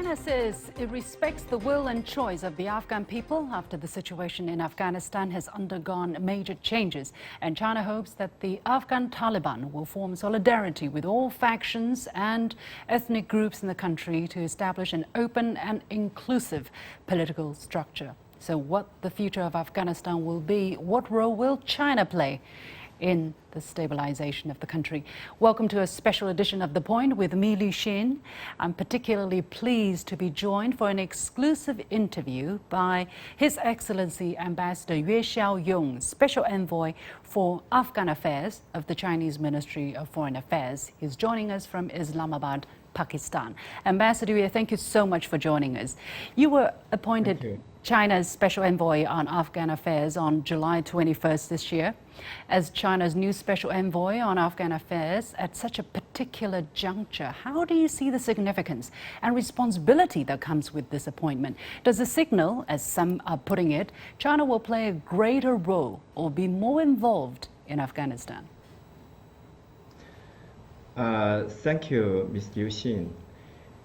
China says it respects the will and choice of the Afghan people after the situation in Afghanistan has undergone major changes. And China hopes that the Afghan Taliban will form solidarity with all factions and ethnic groups in the country to establish an open and inclusive political structure. So what the future of Afghanistan will be, what role will China play in the stabilization of the country? Welcome to a special edition of The Point with me, Li Xin. I'm particularly pleased to be joined for an exclusive interview by His Excellency Ambassador Yue Xiaoyong, Special Envoy for Afghan Affairs of the Chinese Ministry of Foreign Affairs. He's joining us from Islamabad, Pakistan. Ambassador Yue, thank you so much for joining us. You were appointed China's Special Envoy on Afghan Affairs on July 21st this year. As China's new Special Envoy on Afghan Affairs at such a particular juncture, how do you see the significance and responsibility that comes with this appointment? Does it signal, as some are putting it, China will play a greater role or be more involved in Afghanistan? Thank you, Ms. Liu Xin.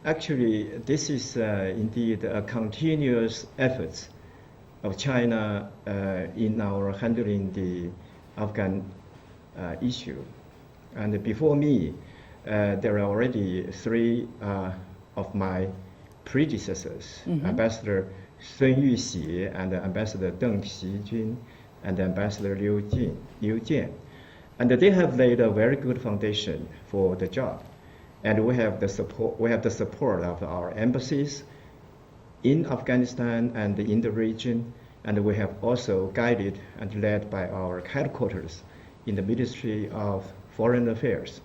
Actually, this is indeed a continuous effort of China in our handling the Afghan issue. And before me, there are already three of my predecessors, Ambassador Sun Yuxi and Ambassador Deng Xijun and Ambassador Liu Jian. And they have laid a very good foundation for the job. And we have the support of our embassies in Afghanistan and in the region, and we have also guided and led by our headquarters in the Ministry of Foreign Affairs.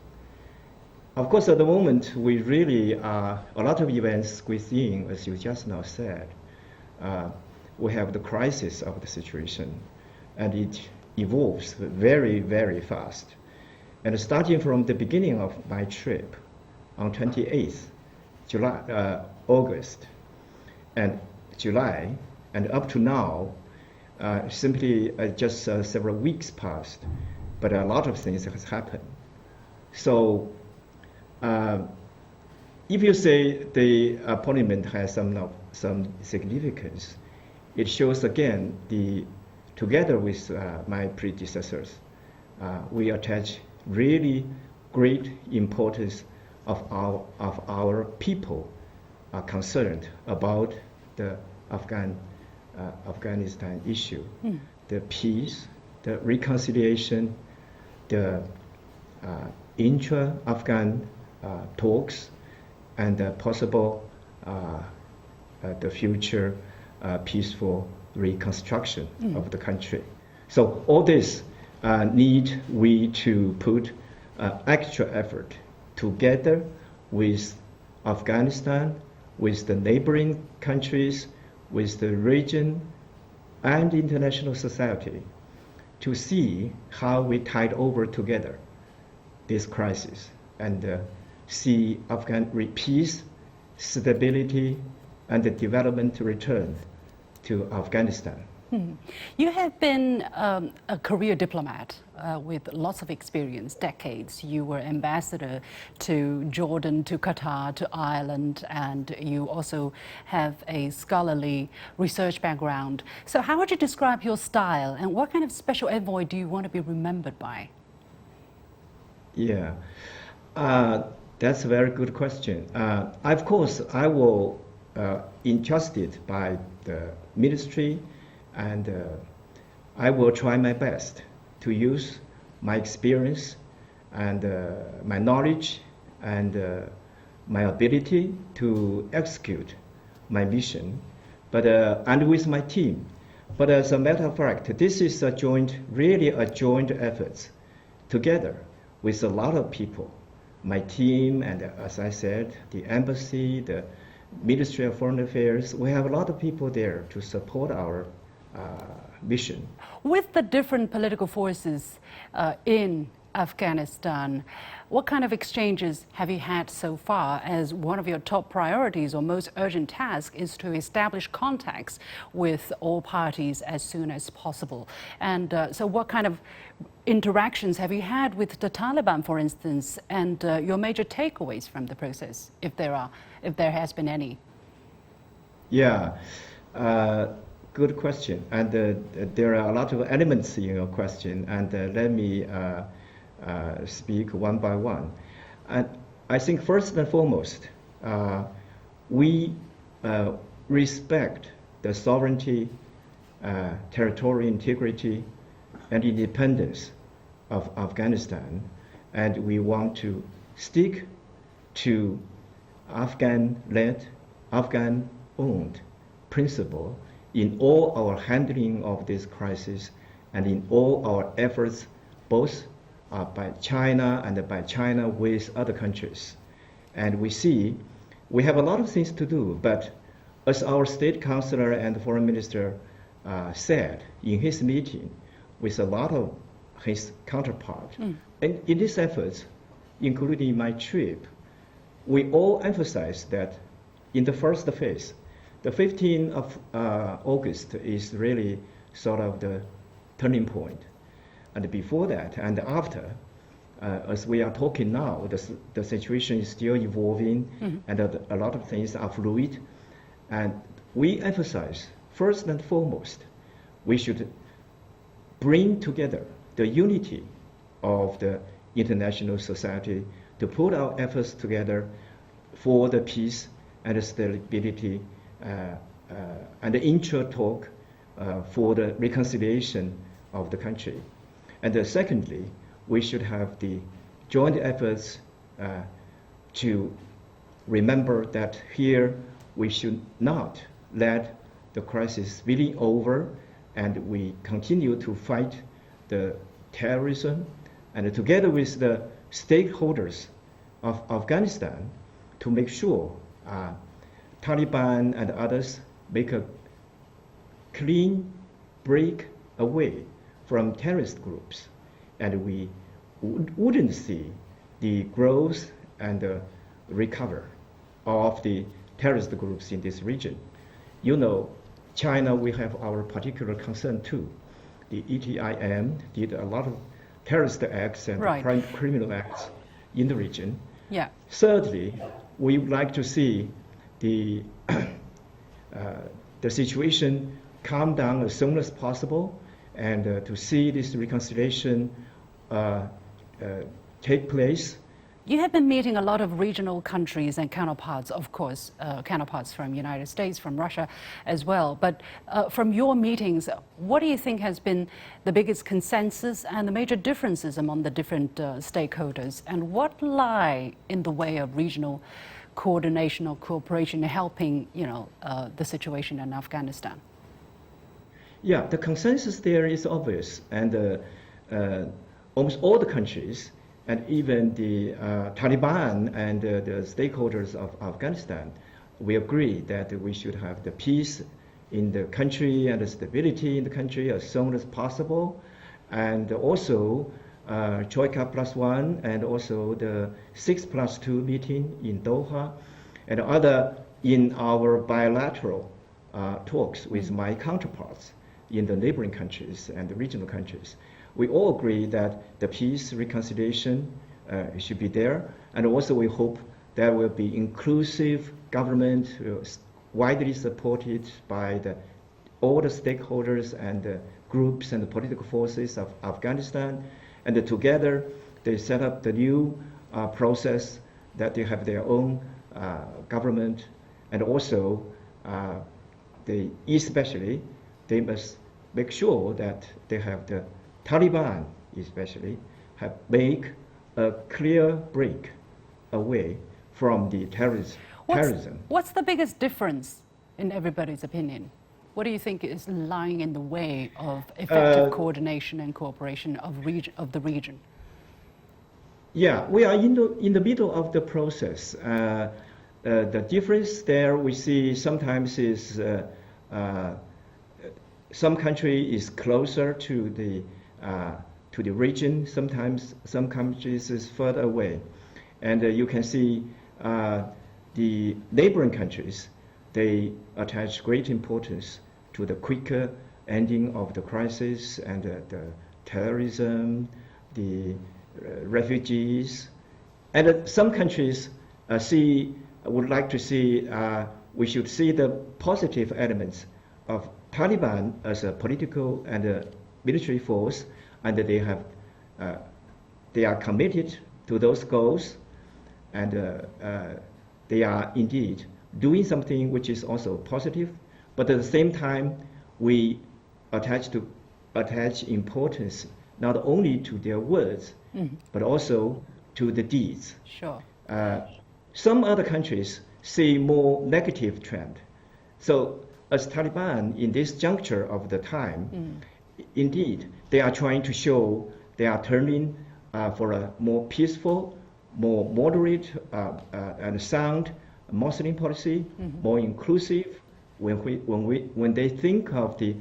Of course, at the moment, we really are a lot of events within, as you just now said. We have the crisis of the situation, and it evolves very, very fast. And starting from the beginning of my trip, on 28th August and July, and up to now, simply just several weeks passed, but a lot of things has happened. So if you say the appointment has some significance, it shows again together with my predecessors, we attach really great importance of our people are concerned about the Afghanistan issue, the peace, the reconciliation, the intra-Afghan talks, and the possible the future peaceful reconstruction of the country. So all this need we to put extra effort together with Afghanistan, with the neighboring countries, with the region and international society to see how we tide over together this crisis and see Afghan peace, stability, and the development return to Afghanistan. You have been a career diplomat with lots of experience, decades. You were ambassador to Jordan, to Qatar, to Ireland, and you also have a scholarly research background. So how would you describe your style, and what kind of special envoy do you want to be remembered by? Yeah, that's a very good question. Of course, I will entrusted by the ministry, and I will try my best to use my experience and my knowledge and my ability to execute my mission, but and with my team. But as a matter of fact, this is really a joint effort together with a lot of people. My team and, as I said, the embassy, the Ministry of Foreign Affairs, we have a lot of people there to support our mission. With the different political forces in Afghanistan, what kind of exchanges have you had so far, as one of your top priorities or most urgent task is to establish contacts with all parties as soon as possible? And so what kind of interactions have you had with the Taliban, for instance, and your major takeaways from the process, if there has been any? Yeah, good question. And there are a lot of elements in your question, and let me speak one by one. And I think first and foremost, we respect the sovereignty, territorial integrity, and independence of Afghanistan, and we want to stick to Afghan-led, Afghan-owned principle in all our handling of this crisis and in all our efforts, both by China and by China with other countries. And we see we have a lot of things to do, but as our state councilor and foreign minister said in his meeting with a lot of his counterparts, and in these efforts, including my trip, we all emphasize that in the first phase, the 15th of August is really sort of the turning point. And before that and after, as we are talking now, the situation is still evolving, and a lot of things are fluid. And we emphasize, first and foremost, we should bring together the unity of the international society to put our efforts together for the peace and the stability and the intra-talk for the reconciliation of the country. And secondly, we should have the joint efforts to remember that here we should not let the crisis spilling over, and we continue to fight the terrorism, and together with the stakeholders of Afghanistan to make sure Taliban and others make a clean break away from terrorist groups, and we wouldn't see the growth and the recover of the terrorist groups in this region. You know, China, we have our particular concern too. The ETIM did a lot of terrorist acts and criminal acts in the region. Yeah. Thirdly, we would like to see the situation calm down as soon as possible, and to see this reconciliation take place. You have been meeting a lot of regional countries and counterparts, of course, counterparts from the United States, from Russia as well. But from your meetings, what do you think has been the biggest consensus and the major differences among the different stakeholders? And what lie in the way of regional coordination or cooperation helping, the situation in Afghanistan? Yeah, the consensus there is obvious, and almost all the countries, and even the Taliban and the stakeholders of Afghanistan, we agree that we should have the peace in the country and the stability in the country as soon as possible, and also Troika +1 and also the 6+2 meeting in Doha, and other in our bilateral talks with my counterparts in the neighboring countries and the regional countries. We all agree that the peace, reconciliation should be there, and also we hope there will be inclusive government, widely supported by all the stakeholders and the groups and the political forces of Afghanistan, and together they set up the new process that they have their own government, and also especially they must make sure that they have the Taliban especially make a clear break away from the terrorism. What's the biggest difference in everybody's opinion? What do you think is lying in the way of effective coordination and cooperation of the region? Yeah, we are in the middle of the process. The difference there we see sometimes is some country is closer to the region. Sometimes some countries is further away, and you can see the neighboring countries. They attach great importance to the quicker ending of the crisis and the terrorism, the refugees, and some countries would like to see we should see the positive elements of Taliban as a political and a military force, and they are committed to those goals, and they are indeed doing something which is also positive. But at the same time, we attach importance not only to their words, but also to the deeds. Sure. Some other countries see more negative trend. So as Taliban in this juncture of the time, indeed, they are trying to show they are turning for a more peaceful, more moderate and sound Muslim policy, more inclusive. When they think of the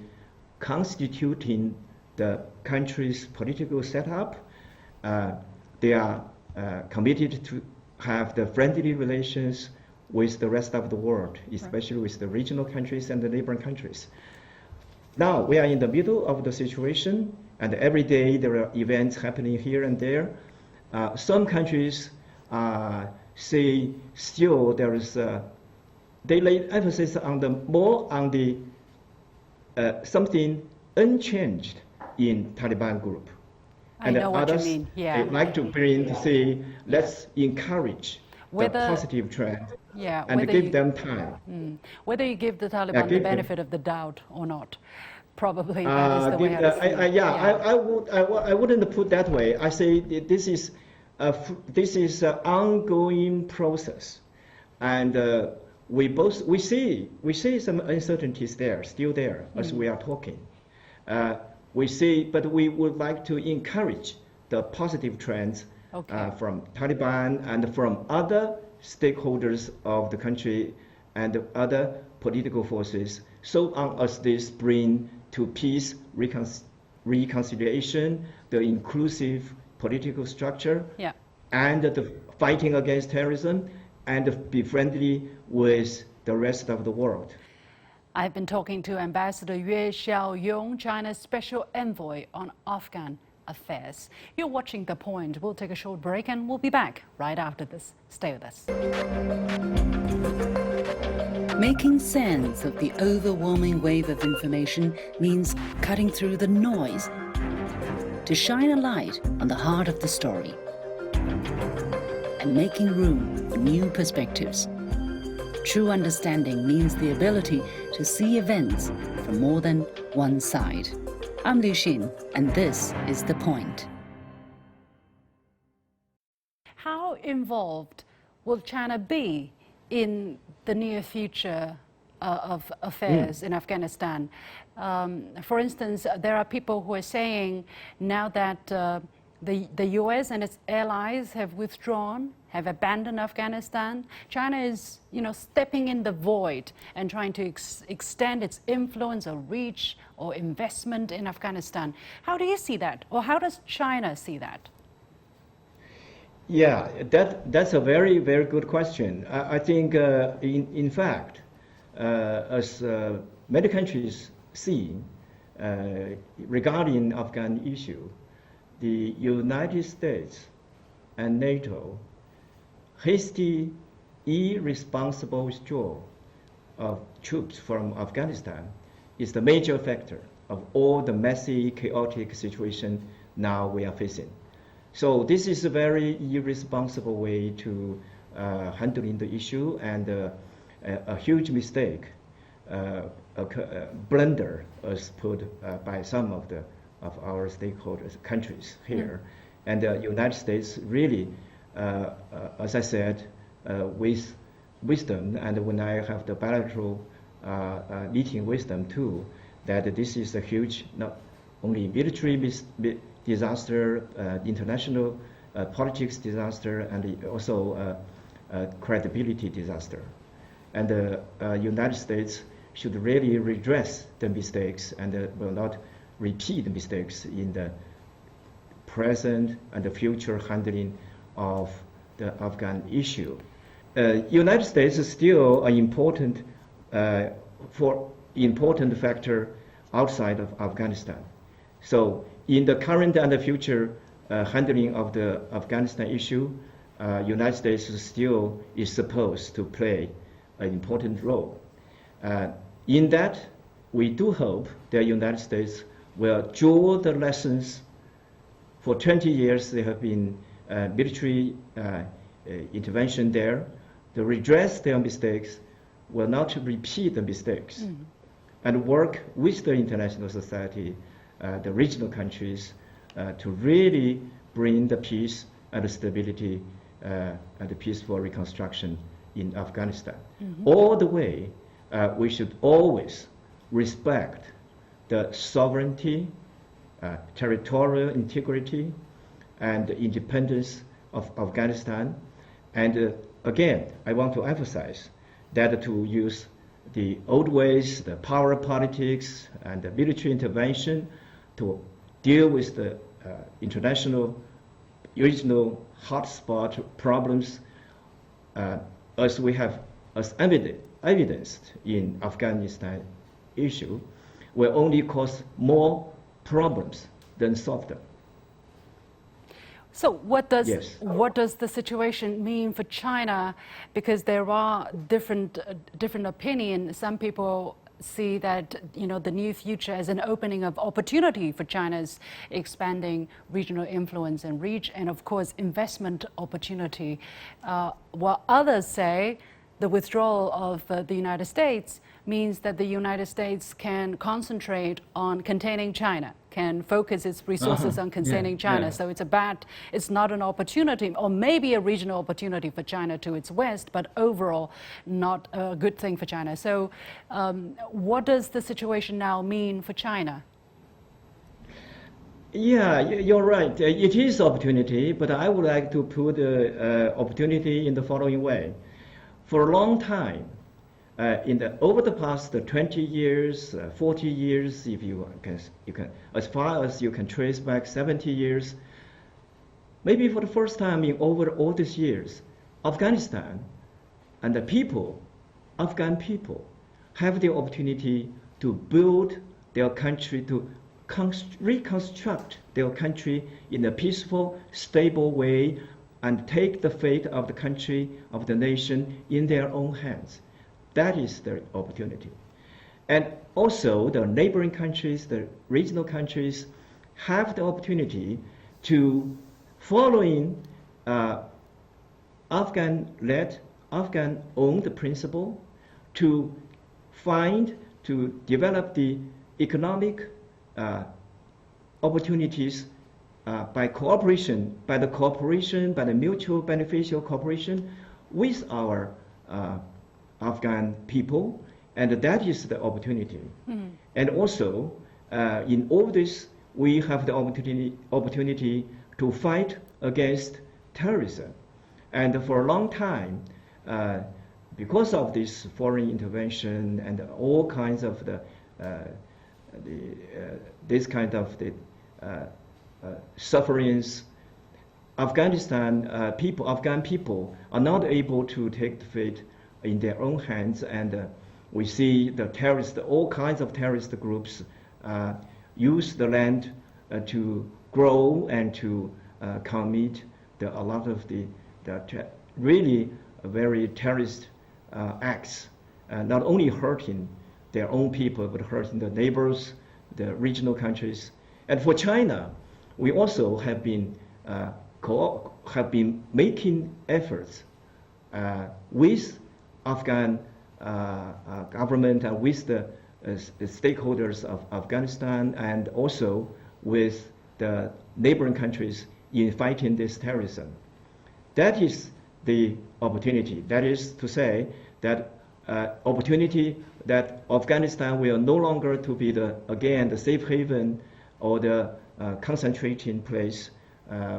constituting the country's political setup, they are committed to have the friendly relations with the rest of the world, especially with the regional countries and the neighboring countries. Now we are in the middle of the situation, and every day there are events happening here and there. Some countries say still there is they lay emphasis on the something unchanged in Taliban group. I know what you mean. Yeah. They like to bring to say, let's encourage the positive trend, and give them time. Whether you give the Taliban the benefit of the doubt or not, probably that is the way I wouldn't put that way. I say this is an ongoing process, and we see some uncertainties there, still there, as we are talking. We see, but we would like to encourage the positive trends from Taliban and from other stakeholders of the country and other political forces, so long as this bring to peace, reconciliation, the inclusive political structure, and the fighting against terrorism, and be friendly with the rest of the world. I've been talking to Ambassador Xiaoyong, China's special envoy on Afghan affairs. You're watching The Point. We'll take a short break and we'll be back right after this. Stay with us. Making sense of the overwhelming wave of information means cutting through the noise to shine a light on the heart of the story and making room for new perspectives. True understanding means the ability to see events from more than one side. I'm Liu Xin, and this is The Point. How involved will China be in the near future of affairs in Afghanistan? For instance, there are people who are saying now that the US and its allies have withdrawn, have abandoned Afghanistan. China is, stepping in the void and trying to extend its influence or reach or investment in Afghanistan. How do you see that? Or how does China see that? Yeah, that's a very, very good question. I think, in fact, as many countries see regarding Afghan issue, the United States and NATO hasty, irresponsible withdrawal of troops from Afghanistan is the major factor of all the messy, chaotic situation now we are facing. So this is a very irresponsible way to handling the issue, and a huge mistake, a blunder was put by some of our stakeholders, countries here. And the United States really, as I said, with wisdom, and when I have the bilateral meeting with them too, that this is a huge, not only military disaster, international politics disaster, and also credibility disaster. And the United States should really redress the mistakes and will not repeat the mistakes in the present and the future handling of the Afghan issue. United States is still an important factor outside of Afghanistan. So in the current and the future handling of the Afghanistan issue, United States still is supposed to play an important role. In that, we do hope the United States will draw the lessons. For 20 years, there have been military intervention there. To redress their mistakes, will not repeat the mistakes, and work with the international society, the regional countries, to really bring the peace and the stability and the peaceful reconstruction in Afghanistan. All the way, we should always respect the sovereignty, territorial integrity, and the independence of Afghanistan. And again, I want to emphasize that to use the old ways, the power politics, and the military intervention to deal with the international, regional hotspot problems, as we have as evidenced in Afghanistan issue, will only cause more problems than solve them. So what does Yes. what does the situation mean for China? Because there are different opinions. Some people see that the new future as an opening of opportunity for China's expanding regional influence and reach, and of course investment opportunity. While others say the withdrawal of the United States means that the United States can concentrate on containing China, can focus its resources on containing China. Yeah. So it's not an opportunity, or maybe a regional opportunity for China to its west, but overall not a good thing for China. So what does the situation now mean for China? Yeah, you're right. It is opportunity, but I would like to put opportunity in the following way. For a long time, over the past 20 years, 40 years, if you can, as far as you can trace back 70 years, maybe for the first time in over all these years, Afghanistan and the people, Afghan people, have the opportunity to build their country, to reconstruct their country in a peaceful, stable way, and take the fate of the country, of the nation, in their own hands. That is the opportunity. And also the neighboring countries, the regional countries, have the opportunity to, following Afghan-led, Afghan-owned principle, to develop the economic opportunities by the mutual beneficial cooperation with our Afghan people, and that is the opportunity. And also, in all this, we have the opportunity to fight against terrorism. And for a long time, because of this foreign intervention and all kinds of sufferings, Afghan people are not able to take the fate in their own hands, and we see all kinds of terrorist groups use the land to grow and to commit a lot of the really very terrorist acts, not only hurting their own people, but hurting the neighbors, the regional countries. And for China, we also have been making efforts with Afghan government and with the stakeholders of Afghanistan, and also with the neighboring countries in fighting this terrorism. That is the opportunity. That is to say that opportunity that Afghanistan will no longer to be the safe haven or the concentrating place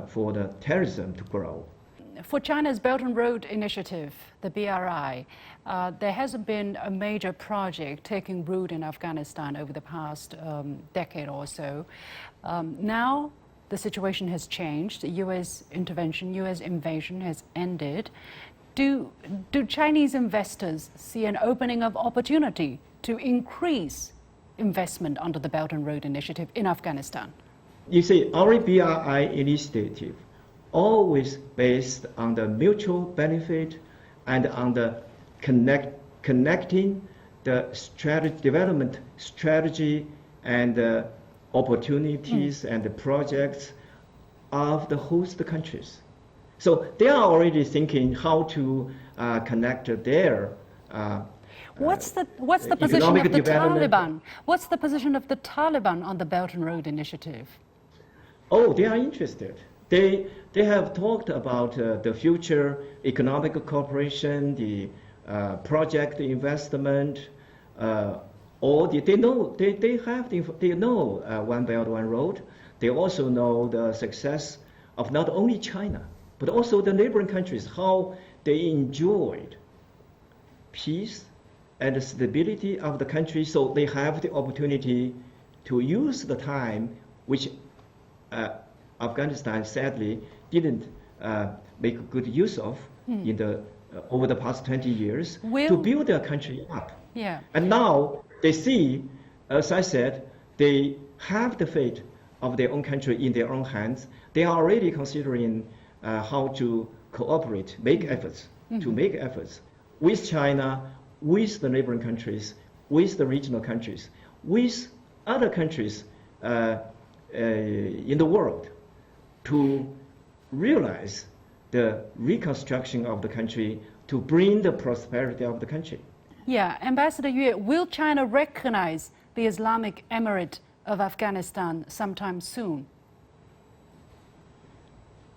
for the terrorism to grow. For China's Belt and Road Initiative, the BRI, there hasn't been a major project taking root in Afghanistan over the past decade or so. Now the situation has changed. U.S. intervention, U.S. invasion has ended. Do Chinese investors see an opening of opportunity to increase investment under the Belt and Road Initiative in Afghanistan? You see, our BRI initiative always based on the mutual benefit and on the connecting the development strategy and opportunities and the projects of the host countries. So they are already thinking how to connect their What's the position of the development. Taliban? What's the position of the Taliban on the Belt and Road Initiative? Oh, they are interested. They have talked about the future economic cooperation, the project investment, or they know One Belt One Road. They also know the success of not only China but also the neighboring countries, how they enjoyed peace and stability of the country. So they have the opportunity to use the time which Afghanistan sadly didn't make good use of in over the past 20 years to build their country up. Yeah. And now they see, as I said, they have the fate of their own country in their own hands. They are already considering how to cooperate, make efforts with China, with the neighboring countries, with the regional countries, with other countries in the world to realize the reconstruction of the country, to bring the prosperity of the country. Yeah, Ambassador Yue, will China recognize the Islamic emirate of Afghanistan sometime soon?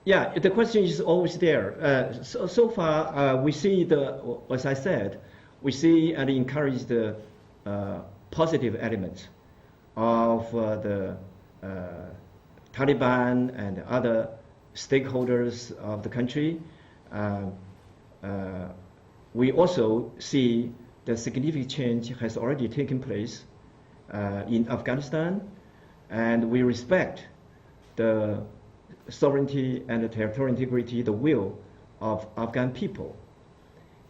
Yeah, the question is always there. So far, we see as I said, we see and encourage the positive elements of the Taliban and other stakeholders of the country. We also see the significant change has already taken place in Afghanistan, and we respect the sovereignty and the territorial integrity, the will of Afghan people.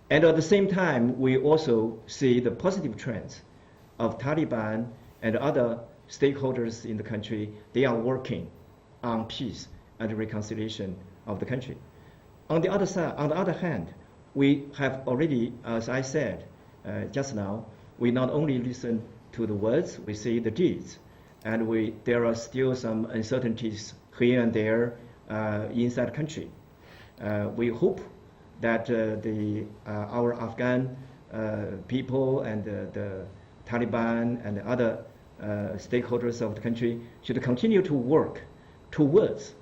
And at the same time, we also see the positive trends of Taliban and other stakeholders in the country. They are working on peace and reconciliation of the country. On the other hand, we have already, as I said just now, we not only listen to the words, we see the deeds, and there are still some uncertainties here and there inside the country. We hope that our Afghan people and the Taliban and the other stakeholders of the country should continue to work towards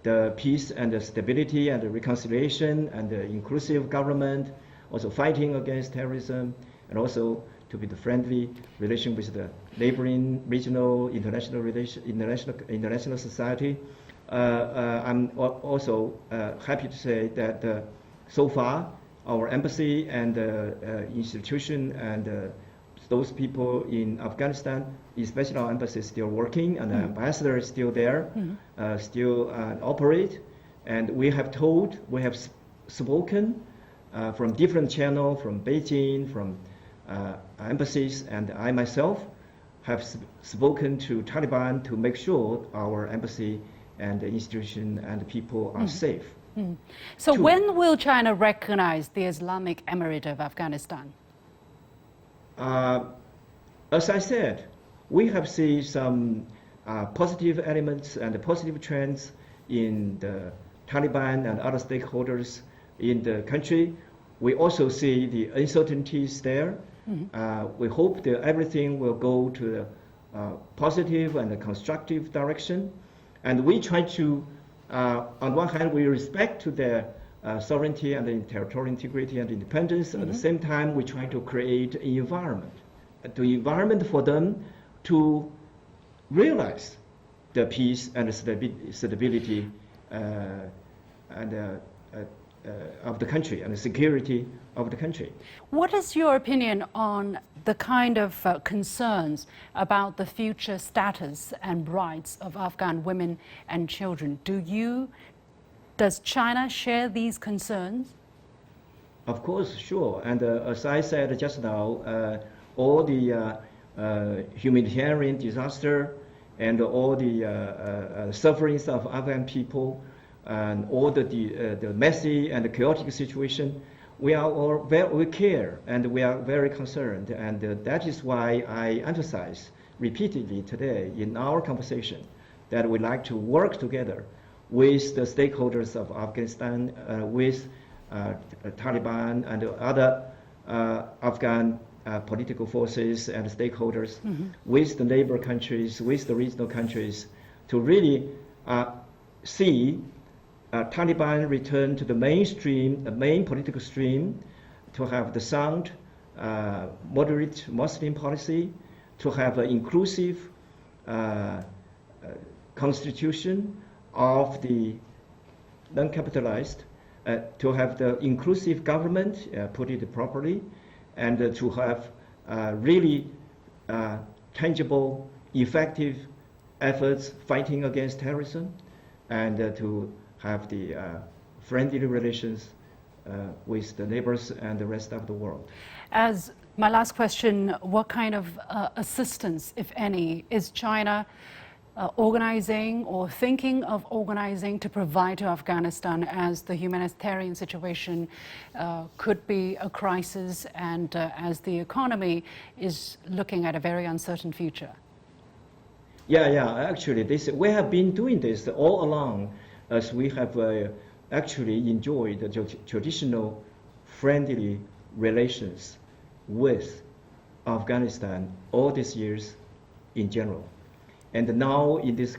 the peace and the stability and the reconciliation and the inclusive government, also fighting against terrorism, and also to be the friendly relation with the neighboring regional, international society. I'm also happy to say that so far our embassy and institution and those people in Afghanistan, especially our embassy, is still working, and the ambassador is still there, still operate. And we have spoken from different channels, from Beijing, from embassies, and I myself have spoken to Taliban to make sure our embassy and the institution and the people are safe. So when will China recognize the Islamic Emirate of Afghanistan? As I said, we have seen some positive elements and positive trends in the Taliban and other stakeholders in the country. We also see the uncertainties there. We hope that everything will go to the positive and the constructive direction. And we try to, on one hand, we respect to their sovereignty and the territorial integrity and independence. At the same time, we try to create an environment for them to realize the peace and the stability of the country and the security of the country. What is your opinion on the kind of concerns about the future status and rights of Afghan women and children? Does China share these concerns? Of course, sure. And as I said just now, all the humanitarian disaster and all the sufferings of Afghan people and all the messy and chaotic situation, we care and we are very concerned, and that is why I emphasize repeatedly today in our conversation that we like to work together with the stakeholders of Afghanistan, with Taliban and other Afghan political forces and stakeholders, with the neighbor countries, with the regional countries, to really see Taliban return to the mainstream, the main political stream, to have the sound, moderate Muslim policy, to have an inclusive constitution of the non-capitalized, to have the inclusive government, put it properly, and to have really tangible, effective efforts fighting against terrorism, and to have the friendly relations with the neighbors and the rest of the world. As my last question, what kind of assistance, if any, is China organizing or thinking of organizing to provide to Afghanistan, as the humanitarian situation could be a crisis and as the economy is looking at a very uncertain future? Yeah. Actually, we have been doing this all along, as we have actually enjoyed the traditional friendly relations with Afghanistan all these years in general. And now in this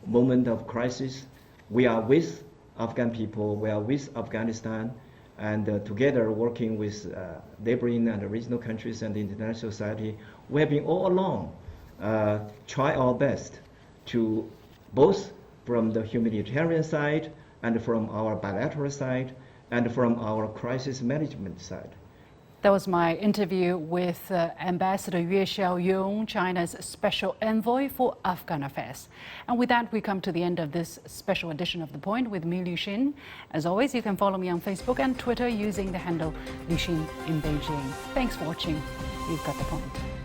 moment of crisis, we are with Afghan people, we are with Afghanistan, and together working with neighboring and regional countries and the international society, we have been all along try our best to, both from the humanitarian side and from our bilateral side and from our crisis management side. That was my interview with Ambassador Xiaoyong, China's Special Envoy for Afghan Affairs. And with that, we come to the end of this special edition of The Point with me, Liu Xin. As always, you can follow me on Facebook and Twitter using the handle Liu Xin in Beijing. Thanks for watching. You've got The Point.